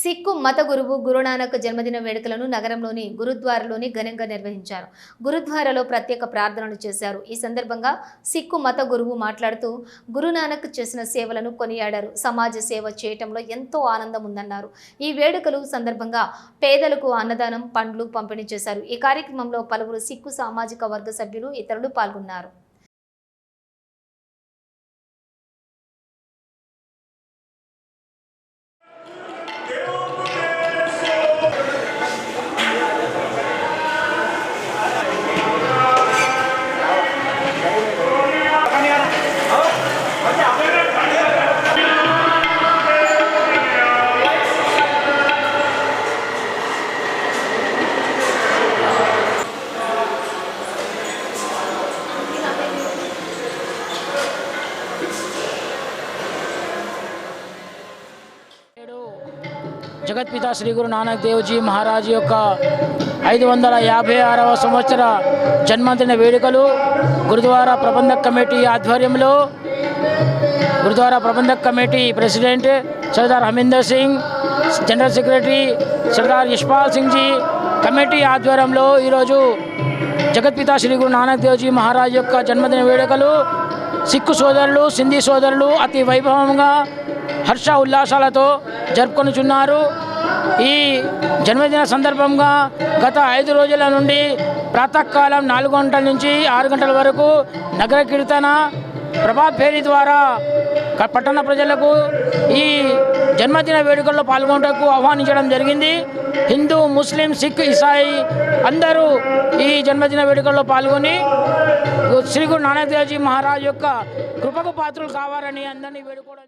సిక్కు మత గురువు గురునానక్ జన్మదిన వేడుకలను నగరంలోని గురుద్వారాలోని ఘనంగా నిర్వహించారు. గురుద్వారాలో ప్రత్యేక ప్రార్థనలు చేశారు. ఈ సందర్భంగా సిక్కు మత గురువు మాట్లాడుతూ గురునానక్ చేసిన సేవలను కొనియాడారు. సమాజ సేవ చేయటంలో ఎంతో ఆనందం ఉందన్నారు. ఈ వేడుకలు సందర్భంగా పేదలకు అన్నదానం, పండ్లు పంపిణీ చేశారు. ఈ కార్యక్రమంలో పలువురు సిక్కు సామాజిక వర్గ సభ్యులు, ఇతరులు పాల్గొన్నారు. జగత్పిత శ్రీ గురు నానక్ దేవ్జీ మహారాజ్ యొక్క 556వ సంవత్సర జన్మదిన వేడుకలు గురుద్వారా ప్రబంధక్ కమిటీ ఆధ్వర్యంలో Gurdwara Prabandhak committee president Sardar Hamindar Singh, general secretary Sardar Yashpal Singh ji committee ఆధ్వర్యంలో ఈరోజు జగత్పిత శ్రీ గురు నానక్ దేవ్జీ మహారాజ్ యొక్క జన్మదిన వేడుకలు సిక్కు సోదరులు, సింధీ సోదరులు అతి వైభవంగా హర్ష ఉల్లాసాలతో జరుపుకొనుచున్నారు. ఈ జన్మదిన సందర్భంగా గత 5 రోజుల నుండి ప్రాతకాలం 4 గంటల నుంచి 6 గంటల వరకు నగర కీర్తన, ప్రభాత్ ఫేరీ ద్వారా పట్టణ ప్రజలకు ఈ జన్మదిన వేడుకల్లో పాల్గొనడానికి ఆహ్వానించడం జరిగింది. హిందూ, ముస్లిం, సిక్, ఇసాయి అందరూ ఈ జన్మదిన వేడుకల్లో పాల్గొని శ్రీ గురు నానక్ దేవ్జీ మహారాజ్ యొక్క కృపకు పాత్రలు కావాలని అందరినీ వేడుకోవడం.